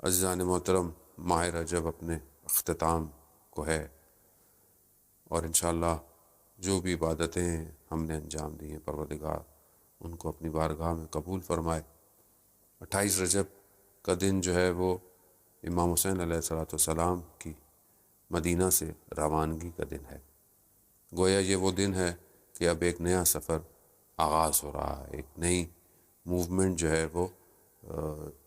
عزیزان محترم، ماہ رجب اپنے اختتام کو ہے، اور انشاءاللہ جو بھی عبادتیں ہم نے انجام دی ہیں پروردگار ان کو اپنی بارگاہ میں قبول فرمائے۔ 28 رجب کا دن جو ہے وہ امام حسین علیہ السلام کی مدینہ سے روانگی کا دن ہے۔ گویا یہ وہ دن ہے کہ اب ایک نیا سفر آغاز ہو رہا ہے، ایک نئی موومنٹ جو ہے وہ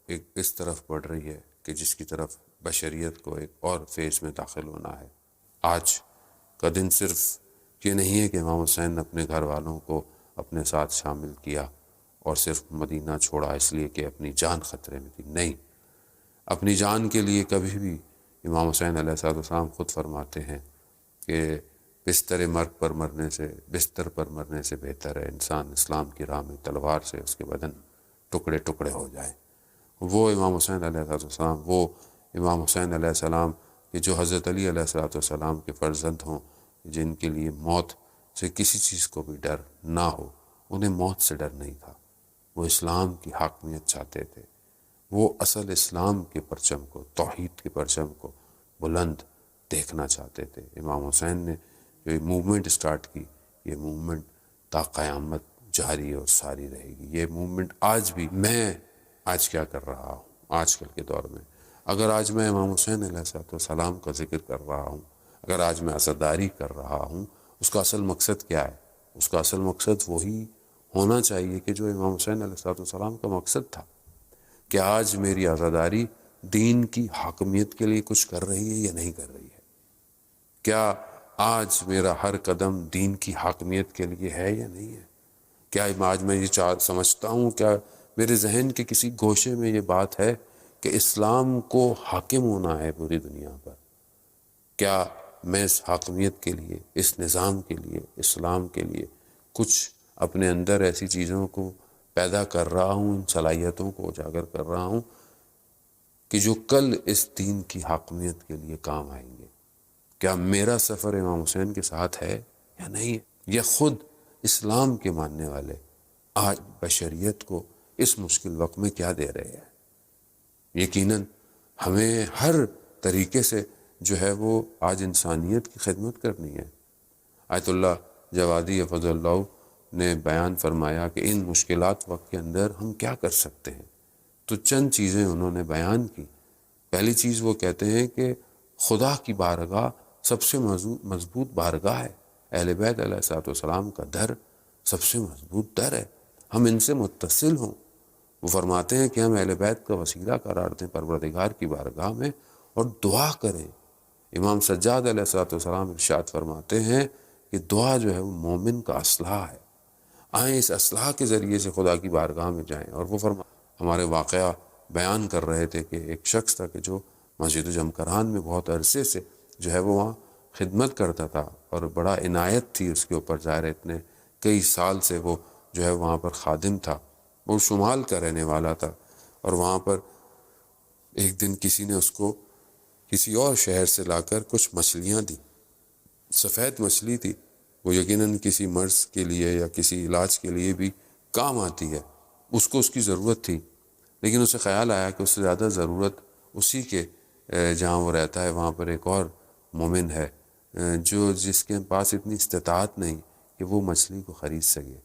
ایک اس طرف بڑھ رہی ہے کہ جس کی طرف بشریت کو ایک اور فیز میں داخل ہونا ہے۔ آج کا دن صرف یہ نہیں ہے کہ امام حسین نے اپنے گھر والوں کو اپنے ساتھ شامل کیا اور صرف مدینہ چھوڑا اس لیے کہ اپنی جان خطرے میں تھی، نہیں، اپنی جان کے لیے کبھی بھی امام حسین علیہ السلام خود فرماتے ہیں کہ بستر پر مرنے سے بہتر ہے انسان اسلام کی راہ میں تلوار سے اس کے بدن ٹکڑے ٹکڑے ہو جائے۔ وہ امام حسین علیہ السلام، وہ امام حسین علیہ السلام کہ جو حضرت علی علیہ السلام کے فرزند ہوں، جن کے لیے موت سے کسی چیز کو بھی ڈر نہ ہو، انہیں موت سے ڈر نہیں تھا، وہ اسلام کی حاکمیت چاہتے تھے، وہ اصل اسلام کے پرچم کو، توحید کے پرچم کو بلند دیکھنا چاہتے تھے۔ امام حسین نے جو موومنٹ سٹارٹ کی، یہ موومنٹ تا قیامت جاری اور ساری رہے گی۔ یہ موومنٹ آج بھی، میں آج کیا کر رہا ہوں آج کل کے دور میں، اگر آج میں امام حسین علیہ السلام کا ذکر کر رہا ہوں، اگر آج میں عزاداری کر رہا ہوں، اس کا اصل مقصد کیا ہے؟ اس کا اصل مقصد وہی ہونا چاہیے کہ جو امام حسین علیہ السلام کا مقصد تھا، کہ آج میری عزاداری دین کی حاکمیت کے لیے کچھ کر رہی ہے یا نہیں کر رہی ہے؟ کیا آج میرا ہر قدم دین کی حاکمیت کے لیے ہے یا نہیں ہے؟ کیا آج میں یہ سمجھتا ہوں، کیا میرے ذہن کے کسی گوشے میں یہ بات ہے کہ اسلام کو حاکم ہونا ہے پوری دنیا پر؟ کیا میں اس حاکمیت کے لیے، اس نظام کے لیے، اسلام کے لیے کچھ اپنے اندر ایسی چیزوں کو پیدا کر رہا ہوں، ان صلاحیتوں کو اجاگر کر رہا ہوں کہ جو کل اس دین کی حاکمیت کے لیے کام آئیں گے؟ کیا میرا سفر امام حسین کے ساتھ ہے یا نہیں ہے؟ یہ خود اسلام کے ماننے والے آج بشریت کو اس مشکل وقت میں کیا دے رہے ہیں؟ یقیناً ہمیں ہر طریقے سے جو ہے وہ آج انسانیت کی خدمت کرنی ہے۔ آیت اللہ جوادی حفظ اللہ نے بیان فرمایا کہ ان مشکلات وقت کے اندر ہم کیا کر سکتے ہیں، تو چند چیزیں انہوں نے بیان کی۔ پہلی چیز وہ کہتے ہیں کہ خدا کی بارگاہ سب سے مضبوط بارگاہ ہے، اہل بیت علیہ السلام کا در سب سے مضبوط در ہے، ہم ان سے متصل ہوں۔ وہ فرماتے ہیں کہ ہم اہل بیت کا وسیلہ قرار دیں پروردگار کی بارگاہ میں اور دعا کریں۔ امام سجاد علیہ السلام ارشاد فرماتے ہیں کہ دعا جو ہے وہ مومن کا اسلحہ ہے، آئیں اس اسلحہ کے ذریعے سے خدا کی بارگاہ میں جائیں۔ اور وہ ہمارے واقعہ بیان کر رہے تھے کہ ایک شخص تھا کہ جو مسجد جمکران میں بہت عرصے سے جو ہے وہ وہاں خدمت کرتا تھا اور بڑا عنایت تھی اس کے اوپر، ظاہر اتنے کئی سال سے وہ جو ہے وہاں پر خادم تھا، وہ شمال کا رہنے والا تھا، اور وہاں پر ایک دن کسی نے اس کو کسی اور شہر سے لا کر کچھ مچھلیاں دی، سفید مچھلی تھی، وہ یقیناً کسی مرض کے لیے یا کسی علاج کے لیے بھی کام آتی ہے، اس کو اس کی ضرورت تھی، لیکن اسے خیال آیا کہ اس سے زیادہ ضرورت اسی کے جہاں وہ رہتا ہے وہاں پر ایک اور مومن ہے جس کے پاس اتنی استطاعت نہیں کہ وہ مچھلی کو خرید سکے۔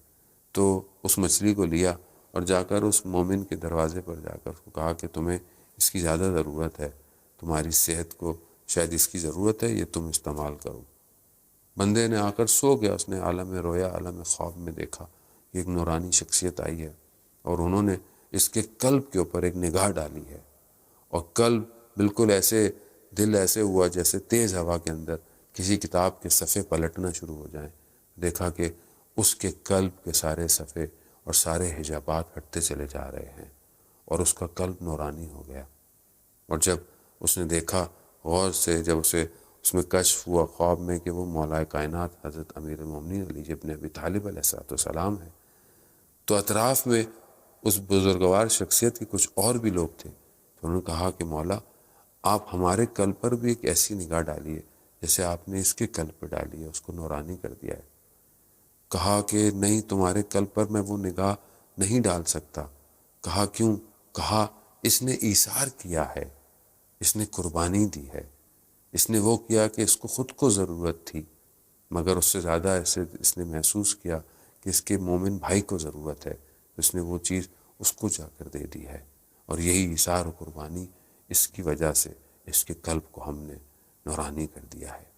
تو اس مچھلی کو لیا اور جا کر اس مومن کے دروازے پر جا کر اس کو کہا کہ تمہیں اس کی زیادہ ضرورت ہے، تمہاری صحت کو شاید اس کی ضرورت ہے، یہ تم استعمال کرو۔ بندے نے آ کر سو گیا، اس نے عالم رویا، عالم خواب میں دیکھا کہ ایک نورانی شخصیت آئی ہے اور انہوں نے اس کے قلب کے اوپر ایک نگاہ ڈالی ہے، اور قلب بالکل ایسے، دل ایسے ہوا جیسے تیز ہوا کے اندر کسی کتاب کے صفحے پلٹنا شروع ہو جائیں۔ دیکھا کہ اس کے قلب کے سارے صفحے اور سارے حجابات ہٹتے چلے جا رہے ہیں اور اس کا قلب نورانی ہو گیا۔ اور جب اس نے دیکھا غور سے، جب اس میں کشف ہوا خواب میں کہ وہ مولا کائنات حضرت امیر المومنین علی ابن ابی طالب علیہ السلام ہے، تو اطراف میں اس بزرگوار شخصیت کے کچھ اور بھی لوگ تھے، تو انہوں نے کہا کہ مولا آپ ہمارے قلب پر بھی ایک ایسی نگاہ ڈالیے جیسے آپ نے اس کے قلب پر ڈالی ہے، اس کو نورانی کر دیا ہے۔ کہا کہ نہیں، تمہارے قلب پر میں وہ نگاہ نہیں ڈال سکتا۔ کہا کیوں؟ کہا اس نے ایثار کیا ہے، اس نے قربانی دی ہے، اس نے وہ کیا کہ اس کو خود کو ضرورت تھی، مگر اس سے زیادہ اس نے محسوس کیا کہ اس کے مومن بھائی کو ضرورت ہے، اس نے وہ چیز اس کو جا کر دے دی ہے۔ اور یہی ایثار و قربانی، اس کی وجہ سے اس کے قلب کو ہم نے نورانی کر دیا ہے۔